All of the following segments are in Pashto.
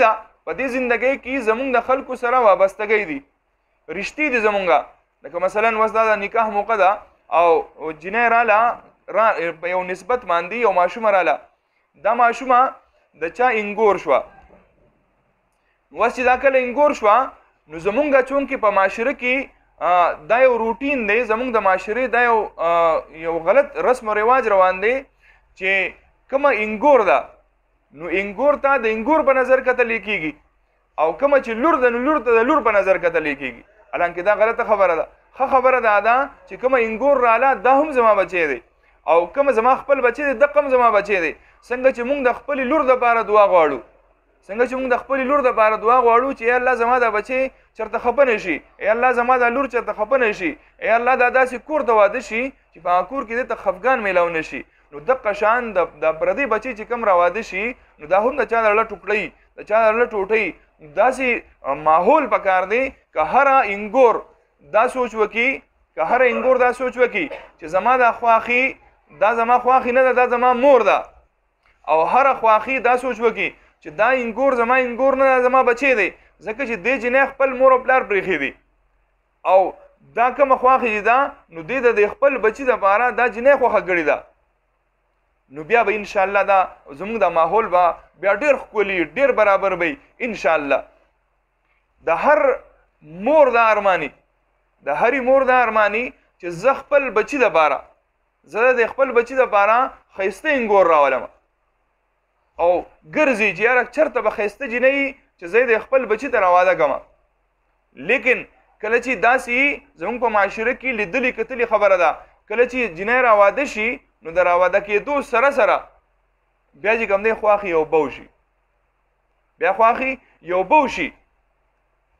ده په دې زندګۍ کې زمونږ د خلکو سره وابستګۍ دي رشتې دي زمونږه لکه مثلا اوس دا د نکاح موقع ده او جنۍ راله په یو نسبت باندې یو ماشومه راله دا ماشومه د چا انګور شوه اوس چې دا کله انګور شوه نو زمونږ چونکې په معاشره کې دا یو روټین دی زمونږ د معاشرې دا یو غلط رسم و رواج روان دی چې کومه انګور ده نو انګور ته د انګور په نظر کتلی کېږي او کومه چې لور ده نو لور ته د لور په نظر کتلی کېږي حالانکې دا غلطه خبره ده ښه خبره دا ده چې کومه انګور راله دا هم زما بچی دی او کومه زما خپل بچی دی دقه هم زما بچی دی څنګه چې موږ د خپلې لور دپاره دعا غواړو څنګه چې موږ د خپلې لور دپاره دعا غواړو چې ای الله زما دا بچی چېرته خفه نه شي ای الله زما دا لور چېرته خفه نه شي ای الله دا داسې کور ته واده شي چې په هغه کور کې دې ته خفګان میلاو نه شي نو دقه شان د پردي بچی چې کوم راواده شي نو دا هم د چا د زړه ټوکړی د چا د زړه ټوټۍ داسې ماحول پکار دی که هره انګور دا سوچ وکړي که هره انګور دا سوچ وکړي چې زما دا خواخي دا زما خواخي نه ده دا زما مور ده او هره خواخي دا سوچ وکړي چې دا انګور زما انګور نه ده زما بچی دی ځکه چې دې جنۍ خپل مور او پلار پرېښي دي او دا کومه خواخي چې ده نو دې د خپل بچي دپاره دا جنۍ خوښه کړې ده نو بیا به انشاءالله دا زموږ د ماحول به بیا ډېر ښکلي ډېر برابر به انشاءالله د هر مور دا ارمانی د هرې مور دا ارمانی چې زه خپل بچي دپاره زه د خپل بچي دپاره ښایسته انګور راولم او ګرځي چې یاره چېرته به ښایسته جنۍ چې زه د خپل بچي ته راواده کړم لیکن کله چې داسې زموږ په معاشره کې لیدلې کتلې خبره ده کله چې جنۍ راواده شي نو د راواده کېدو سره سره بیا چې کوم دی خواښي یو بو شي بیا خواښي یو بو شي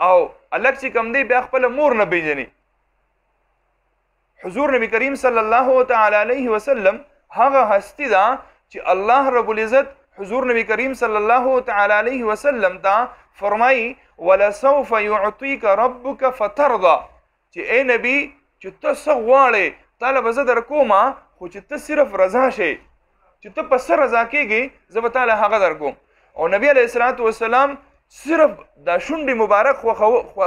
او الګ چې کوم دی بیا خپله مور نه پیژني حضور نبی کریم صلی الله تعالی علیه وسلم هغه هستی ده چې الله رب العزت حضور نبی کریم صلی الله تعالی علیه وسلم ته فرمایي ولسوف یعطیک ربک فترضى چې ای نبی چې ته څه غواړې تاله به زه در کومه خو چې ته صرف رضا شې چې ته په څه رضا کېږې زه به تاله هغه در کوم او نبی علیه الصلاة والسلام صرف دا شونډې مبارک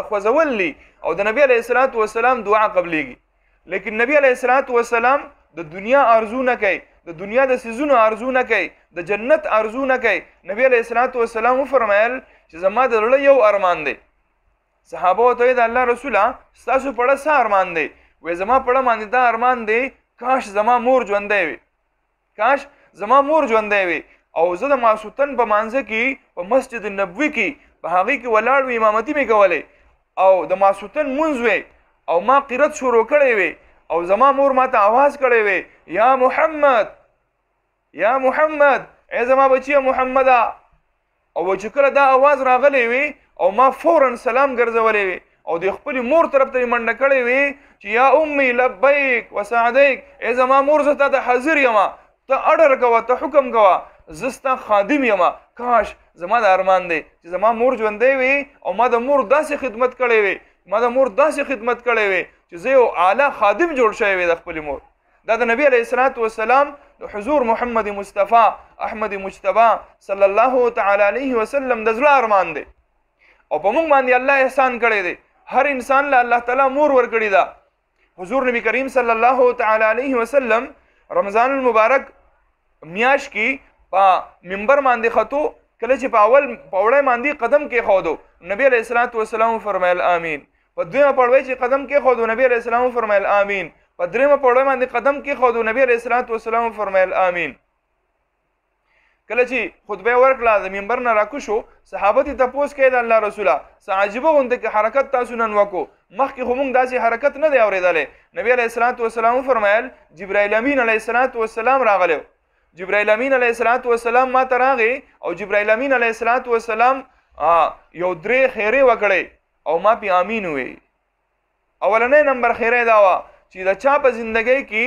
خوځول دي او د نبی علیه الصلاة والسلام دعا قبلیږي لیکن نبی علیه الصلاة والسلام د دنیا ارزو نه کوي د دنیا د څیزونو ارزو نه کوي د جنت ارزو نه کوي نبی علیه الصلاة والسلام وفرمیل چې زما د زړه یو ارمان دی صحابه ورته د الله رسوله ستاسو په اړه څه ارمان دی وایي زما په اړه باندې دا ارمان دی کاش زما مور ژوندی وي کاش زما مور ژوندی وي او زه د ماسوتن په مانځه کې په مسجد نبوي کې په هغې کې ولاړ وي امامتي مې کولی او د ماسوتن مونځ وی او ما قرت شروع کړی وي او زما مور ما ته آواز کړی وي یا محمد یا محمد ای زما بچیه محمده او چې کله دا آواز راغلی وي او ما فورا سلام ګرځولی وي او د خپلې مور طرف ته یې منډه کړی وي چې یا امي لبیک وسعدیک ای زما مور زه تا ته حاضر یمه ته اډر کوه ته حکم کوه زه ستا خادم یمه کاش زما د ارمان دی چې زما مور ژوندی وي او ما د مور داسې خدمت کړی وي ما د مور داسې خدمت کړی وي چې زه یو اعلی خادم جوړ شوی وي د خپلې مور دا د نبی علیه الصلاة والسلام د حضور محمد مصطفی احمد مجتبی صلی الله تعالی علیه وسلم د زړه ارمان دی او په موږ باندې الله احسان کړی دی هر انسان له الله تعالی مور ورکړې ده حضور نبی کریم صلی الله تعالی علیه وسلم رمضان المبارک میاشت کې په منبر باندې خطو کله چې په وړی باندې قدم کېښودو نبی علیه الصلاة والسلام فرمیل آمین په دویمه پړوی چې قدم کېښودو نبی علیه السلام فرمیل آمین په درېیمه پړوی باندې قدم کېښودو نبی علیه الصلاة والسلام فرمیل آمین کله چې خطبه ورکړه د منبر نه راکوشو صحابه ته تپوس کوي د الله رسوله څه عجیبه غوندې کې حرکت تاسو نن وکړو مخکې خو موږ داسې حرکت نه دی اورېدلی نبی علیه الصلاة والسلام فرمیل جبرائیل امین علیه الصلاة والسلام راغلی جبرائیل امین علیه الصلاة والسلام ما ته راغی او جبرائیل امین علیه الصلاة والسلام یو درې خیرې وکړې او ما پې امین وویل اولنی نمبر خیرې دا وه چې د چا په زندګۍ کې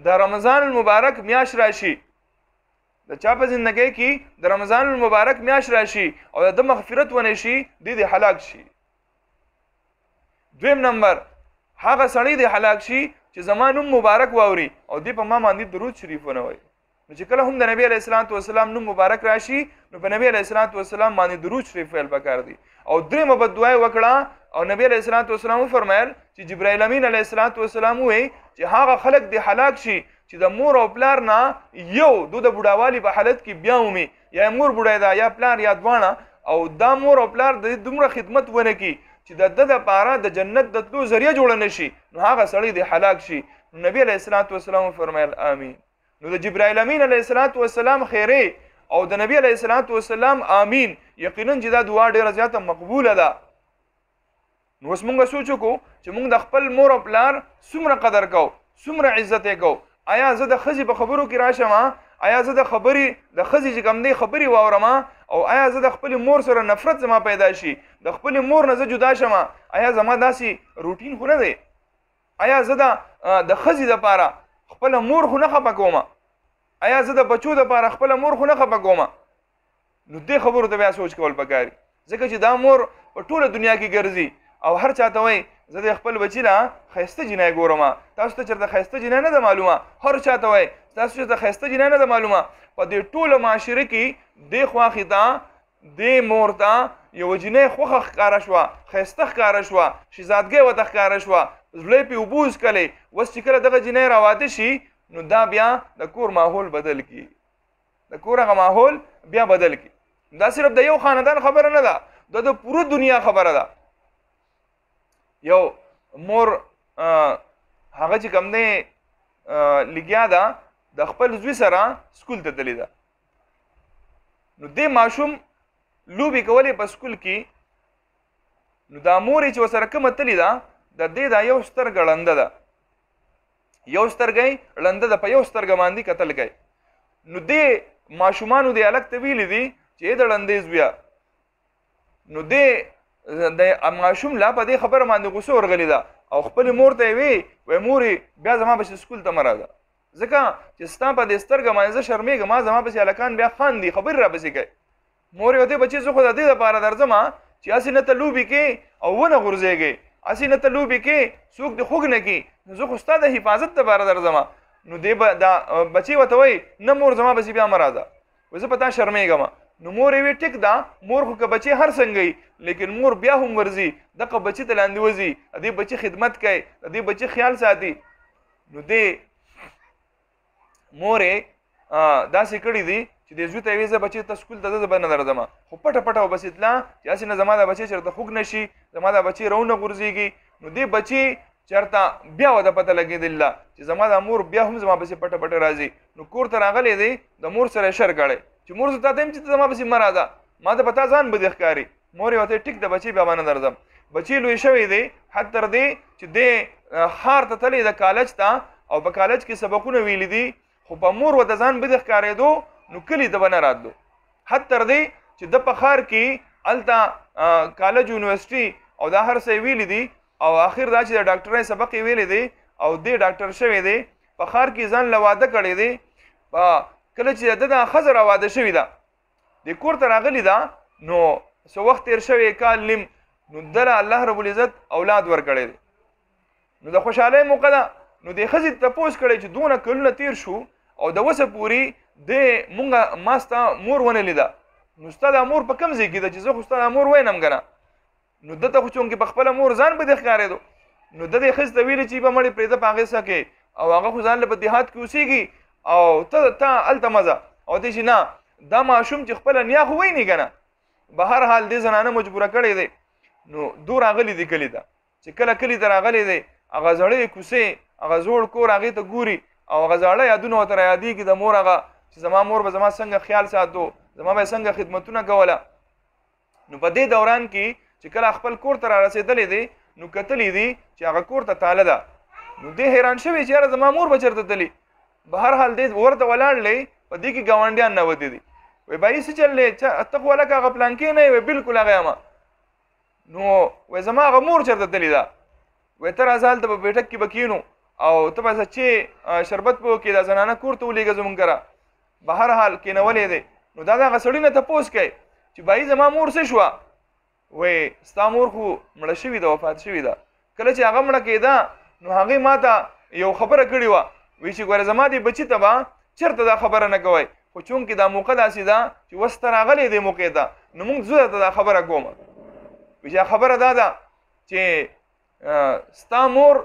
د رمضان المبارک میاشت راشي د چا په زندګۍ کې د رمضان المبارک میاشت راشي او د مغفرت ونه شي دی هلاک شي دویم نمبر هغه سړی دی هلاک شي چې زما نوم مبارک واوري او دی په ما باندې درود شریف ونه وایي نو چې کله هم د نبی علیه الصلاۃ والسلام نوم مبارک راشي نو په نبی علیه الصلاۃ والسلام باندې درود شریف ویل پکار دي. او درېمه بددعا وکړه او نبی علیه الصلاۃ والسلام وفرمایل چې جبرائیل امین علیه الصلاۃ والسلام وایي چې هغه خلک د هلاک شي چې د مور او پلار نه یو د بوډاوالي په حالت کې بیا ومي یا مور بوډای ده یا پلار یا دواړه او دا مور او پلار د دومره خدمت ونه کی چې د د لپاره د جنت د تلو ذریعہ جوړ نه شي نو هغه سړی د هلاک شي. نبی علیه الصلاۃ والسلام فرمایل آمین. نو د جبرائیل امین علیه الصلاۃ والسلام خیره او د نبی علیه الصلاۃ والسلام آمین یقینا چې دا دعا ډیره زیاته مقبوله ده. نو اوس مونږ سوچ وکړو چې مونږ د خپل مور او پلار څومره قدر کوو څومره عزت یې کوو. آیا زه د ښځې په خبرو کې راشم آیا زه د ښځې چې کوم دی خبرې واورم او آیا زه د خپلې مور سره نفرت زما پیدا شي د خپلې مور نه زه جدا شم آیا زما داسې روټین خو نه دی آیا زه د ښځې دپاره خپله مور خو نه خفه کوم آیا زه د بچو دپاره خپله مور خو نه خفه کوم نو دې خبرو ته بیا سوچ کول پکار ځکه چې دا مور په ټوله دنیا کې ګرځي او هر چاته وایي زه د خپل بچي نه ښایسته جینۍ ګورم تاسو ته چېرته ښایسته جینۍ نه ده معلومه هر چاته وایي تاسو چېرته ښایسته جینۍ نه ده معلومه په دې ټوله معاشره کې دې خواښې ته دې مور ته یوه جینۍ خوښه ښکاره شوه ښایسته ښکاره شوه شهزادګۍ ورته ښکاره شوه زړه یې پرې اوبه وڅکلې اوس چې کله دغه جینۍ راواده شي نو دا بیا د کور ماحول بدل کړي د کور هغه ماحول بیا بدل کړي دا صرف د یو خاندان خبره نه ده دا د پوره دنیا خبره ده. یو مور هغه چې کوم دی لګیا ده د خپل زوی سره سکول ته تللی ده نو دې ماشوم لوبې کولې په سکول کې نو دا مور چې ورسره کومه تللی ده د دې دا یو سترګه ړنده ده یو سترګه یې ړنده ده په یو سترګه باندې کتل کوي نو دې ماشومانو دې هلک ته ویلي دي چې د ړندې زویه نو دې د ماشوم لا په دې خبره باندې غوسه ورغلې ده او خپلې مور ته یې وایي مورې بیا زما پسې سکول ته مه راځه ځکه چې ستا په دې سترګه باندې زه شرمېږم زما پسې هلکان بیا خاندي خبرې راپسې کوي مور یې ورته بچې زه خو د دې دپاره درځم چې هسې نه ته لوبې کې او ونه غورځېږې هسې نه ته لوبې کې څوک دې خوږ نه کړي نو زه خو ستا د حفاظت دپاره درځم نو دې دا بچې ورته وایي نه مور زما پسې بیا مه راځه زه په تا شرمېږم نو مور یې ټیک ده مور خو که بچې هر څنګه لیکن مور بیا هم ورځي دغه بچي ته لاندې وځي د دې بچي خدمت کوي د دې بچي خیال ساتي نو دې مور یې داسې کړي دي چې دې زوی ته یې وایي زه بچي ته سکول ته زه به نه درځم خو پټه پټه وبس اطلاع چې هسې نه زما دا بچی چېرته خوږ نه شي زما دا بچی رونه غورځېږي نو دې بچي چېرته بیا ورته پته لګېدله چې زما دا مور بیا هم زما پسې پټه پټه راځي نو کور ته راغلی دی د مور سره یې شر کړی چې مور زه تا ته یم چې ته زما پسې مه راځه ما ته په تا ځان بدې ښکاري مور یې ورته ټیک د بچی بیا به نه درځم بچی لوی شوی دی حد تر دې چې دې ښار ته تللی د کالج ته او په کالج کې سبقونه ویلي دي خو په مور ورته ځان بدې ښکارېدو نو کلي ته به نه راتلو حد تر دې چې د په ښار کې هلته کالج یونیورسټي او دا هر څه یې ویلي دي او آخر دا چې د ډاکټرۍ سبق یې ویلی دی او دې ډاکټر شوی دی په ښار کې ځان له واده کړی دی کله چې د دا ښځه را واده شوې ده د کور ته راغلې ده نو څه وخت تېر شوی کال نیم نو دله الله رب العزت اولاد ورکړی دی نو د خوشحالۍ موقع ده نو دې ښځې تپوس کړی چې دونه کلونه تېر شو او د وسه پورې ما ستا مور ونه لیده نو ستا دا مور په کوم ځای کې ده چې زه خو ستا دا مور وینم که نه نو ده ته خو چونکې په خپله مور ځان به دې ښکارېدو نو ده دې ښځې ته ویلې چې به مړې پرېږده په هغې څه کې او هغه خو ځان له په دیهات کې اوسېږي او ته هلته مزه او دې چې نه دا ماشوم چې خپله نیا خو ویني که نه به هر حال دې زنانه مجبوره کړی دی نو دو راغلی دی کلي ته چې کله کلي ته راغلی دی هغه زړې کوڅې هغه زوړ کور هغې ته ګوري او هغه زاړه یادونه ورته رایادېږي د مور هغه چې زما مور به زما څنګه خیال ساتو زما به څنګه خدمتونه کوله نو په دې دوران کې چې کله خپل کور ته را رسېدلی دی نو کتلی دی چې هغه کور ته تاله ده نو دې حیران شوی چې یاره زما مور به چېرته تلي به هر حال دې ورته ولاړلی په دې کې ګاونډیان نوتې دي وایي بایي څه چل دی ته خو هلکه هغه پلانکې نه یې وایي بلکل هغه یم نو وایي زما هغه مور چېرته تلي ده وایي ته راځه هلته په بیټک کې به کښېنو او ته به سچې شربت به وکړې دا زنانه کور ته ولېږه زمونږ کره به هر حال کېنولی دی نو دا د هغه سړي نه تپوس کوي چې بایي زما مور څه شوه وایي ستا مور خو مړه شوې ده وفات شوې ده کله چې هغه مړه کېده نو هغې ما ته یو خبره کړې وه وایي چې ګوره زما دې بچي ته به چېرته دا خبره نه کوئ خو چونکې دا موقع داسې ده چې وس ته راغلی دی موقع ته نو موږ زه درته دا خبره کوم ویچا خبره دا ده چې ستا مور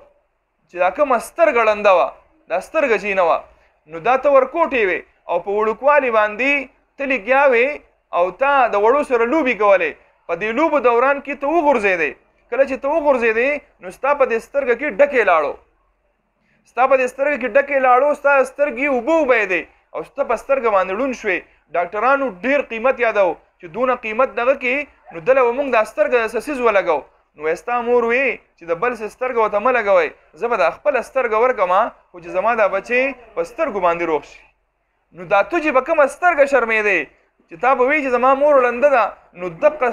چې دا کومه سترګه ړنده وه دا سترګه چې نه وه نو دا ته ورکوټې وې او په وړوکوالي باندې ته لګیا وې او تا د وړو سره لوبې کولې په دې لوبو دوران کې ته وغورځېدې کله چې ته وغورځېدې نو ستا په دې سترګه کې ډکې لاړو ستا په دې سترګه کې ډکې لاړو ستا سترګې اوبه وبهېدې او ستا په سترګه باندې ړوند شوې ډاکټرانو ډېر قیمت یادو چې دونه قیمت دغه کې نو دله به موږ دا سترګه د سسیز ولګو نو ستا مور وی چې د بل څه سترګه ورته مه لګوئ زه به دا خپله سترګه ورکړم خو چې زما دا بچی په سترګو باندې روغ شي نو دا تو چې په کومه سترګه شرمېدې چې تا به وایي چې زما مور ړنده ده نو دقه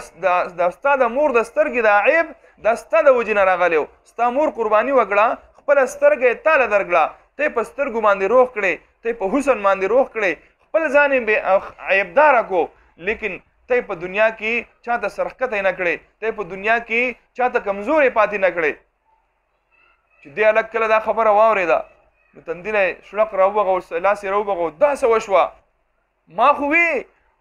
دا ستا د مور د سترګې دا عیب دا ستا د وجې نه راغلی و ستا مور قرباني وکړه خپله سترګه یې تاله درکړه ته یې په سترګو باندې روغ کړې ته یې په حسن باندې روغ کړې خپل ځان یې عیبداره کو لیکن ته په دنیا کې چاته سرښکته نه کړې ته په دنیا کې چاته کمزورې پاتې نه کړې چې دې هلک کله دا خبره واورېده نو تندیله یې شړق راوبغه لاس یې راوبغه دا څه وشوه ما خو وی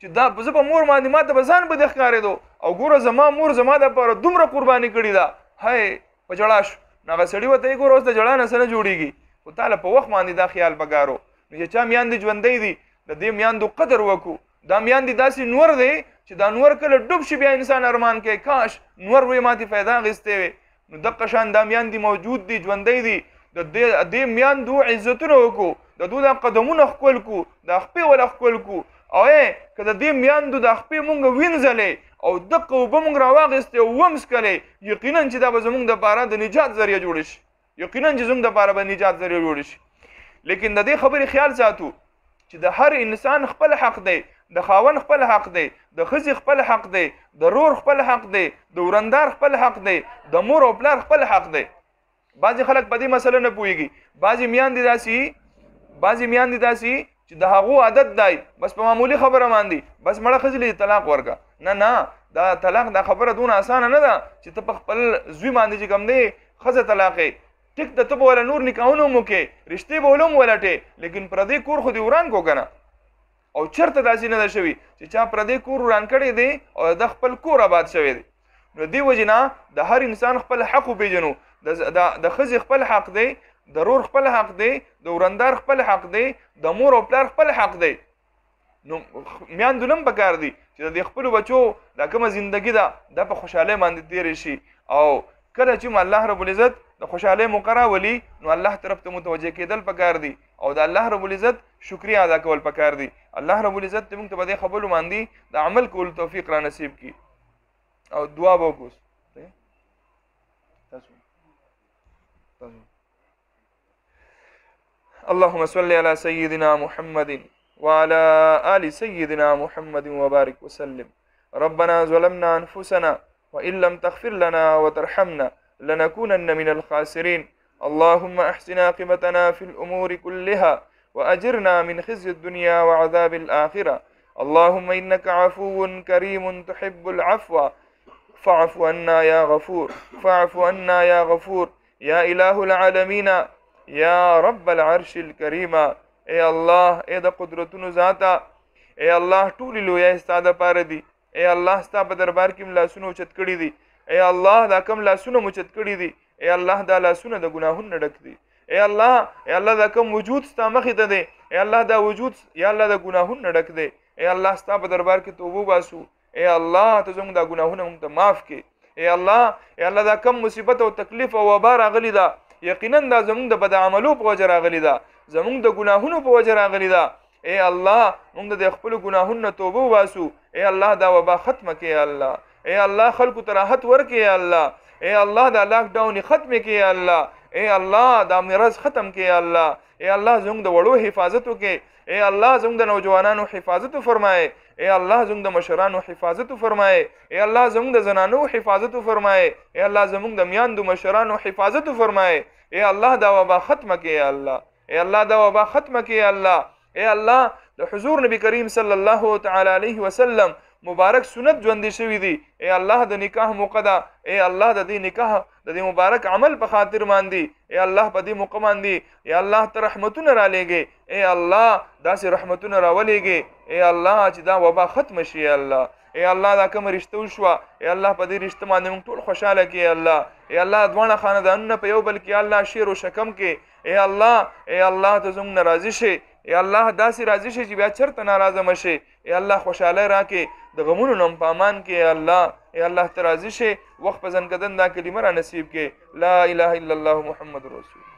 چې دا زه په مور باندې ما ته به ځان بدې ښکارېدو او ګوره زما مور زما دپاره دومره قرباني کړې ده هی په ژړا شو نو هغه سړي ورته یې ګوره اوس د ژړا نه څه نه جوړېږي خو تاله په وخت باندې دا خیال پکار و نو چې چا میاندې ژوندی دي د دې میاندو قدر وکړو دا میاندې داسې نور دی چې دا نور کله ډوب شي بیا انسان ارمان کوي کاش نور وی ماتې فایده اخیستې وي نو دقه شان دا میاندې موجود دي ژوندی دي د دې میاندو عزتونه وکړو د دوی دا قدمونه ښکل کړو دا خپې وله ښکل کړو او که د دې میاندو دا خپې مونږ وینځلې او دقه اوبه مونږ راواخیستې او ومسکلې یقینا چې دا به زمونږ دپاره د نجات ذریعه جوړه شي یقینا چې زمونږ دپاره به نجات ذریعه جوړه شي لیکن د دې خبرې خیال ساتو چې د هر انسان خپل حق دی د خاون خپل حق دی د ښځې خپل حق دی د رور خپل حق دی د ورندار خپل حق دی د مور او پلار خپل حق دی بعضې خلک په دې مسله نه پوهېږي بعضې میاندې داسې چې د هغو عادت دی بس په معمولي خبره باندې بس مړه ښځې له طلاق ورکړه نه دا طلاق دا خبره دونه اسانه نه ده چې ته په خپل زوی باندې چې کوم دی ښځه طلاقې ټیک ده ته به وله نور نکاحونه هم وکړې رشتې به وله هم ولټې لیکن پردی کور خو دې وران کو که نه او چېرته داسې نه ده شوي چې چا پردی کور وران کړی دی او د خپل کور آباد شوی دی نو دې وجې نه د هر انسان خپل حق وپېژنو د ښځې خپل حق دی د رور خپل حق دی د ورندار خپل حق دی د مور او پلار خپل حق دی نو میاندو نه هم پکار دي چې د دې خپلو بچو دا کومه زندګي ده دا په خوشحالۍ باندې تېرې شي او کله چې الله رب العزت د خوشحالۍ موقع راولي نو الله طرف ته متوجه کېدل پکار دي او د الله رب العزت شکریه ادا کول پکار دي الله رب العزت موږ ته په دې خبرو باندې د عمل کولو توفیق را نصیب کړي او دعا به وکړو اللهم صل على سيدنا محمد وعلى آل سيدنا محمد وبارك وسلم ربنا ظلمنا أنفسنا وإن لم تغفر لنا وترحمنا لنكونن من الخاسرين اللهم أحسن عاقبتنا في الأمور كلها وأجرنا من خزي الدنيا وعذاب الآخرة اللهم إنك عفو كريم تحب العفو فاعف عنا يا غفور فاعف عنا يا غفور يا إله العالمين یا رب العرش الکریم اے الله اے د قدرتونو ذاته اے الله ټولې لویه ستا دپاره دي اے الله ستا په دربار کې م لاسونه اوچت کړي دي اے الله دا کم لاسونه م اوچت کړي دي اے الله دا لاسونه د ګناهونو نه ډک دي اے الله دا کم وجود ستا مخې ته دی اے الله دا وجود یا الله د ګناهونو نه ډک دی اے الله ستا په دربار کې توبه وباسو اے الله ته زموږ دا ګناهونه موږ ته معاف کړي اے الله دا کم مصیبت او تکلیف او وبا راغلي ده یقینا دا زمونږ د بد عملو په وجه راغلي ده زمونږ د ګناهونو په وجه راغلي ده اے الله موږ د خپلو ګناهونو نه توبه وباسو اے الله دا وبا ختمه کړې الله اے الله خلکو ته راحت ورکړې الله اے الله دا لاک ډاون ختمه کړې الله اے الله دا مرض ختم کړې الله اے الله زمونږ د وړو حفاظت وکړې اے الله زمونږ د نوجوانانو حفاظت فرمایې اے الله زمونږ د مشرانو حفاظت فرمایې اے الله زمونږ د زنانو حفاظت فرمایې اے الله زمونږ د میاندو مشرانو حفاظت فرمایې اے الله دا وبا ختمه کړې الله اے الله دا وبا ختمه کړې الله اے الله د حضور نبی کریم صلی الله تعالی علیه وسلم مبارک سنت ژوندې شوي دي اے الله د نکاح موقع ده اے الله د دې نکاح د دې مبارک عمل په خاطر باندې اے الله په دې موقع باندې اے الله ته رحمتونه را لېږې اے الله داسې رحمتونه راولېږې اے الله چې دا وبا ختم شي اے الله اے الله دا کوم رشته وشوه اے الله په دې رشته باندې موږ ټول خوشحاله کړې اے الله اے الله دواړه خاندانونه په یو بل کې الله شیر و شکم کې اے الله ته زموږ نه راضي شي اے الله داسې راضي شي چې بیا چرته ناراضه مشي اے الله خوشحاله راکې د غمونو نه په امان کې اے الله ته راضي شي وخت په ځنکدن دا کلمه را نصیب کې لا اله الا الله محمد رسول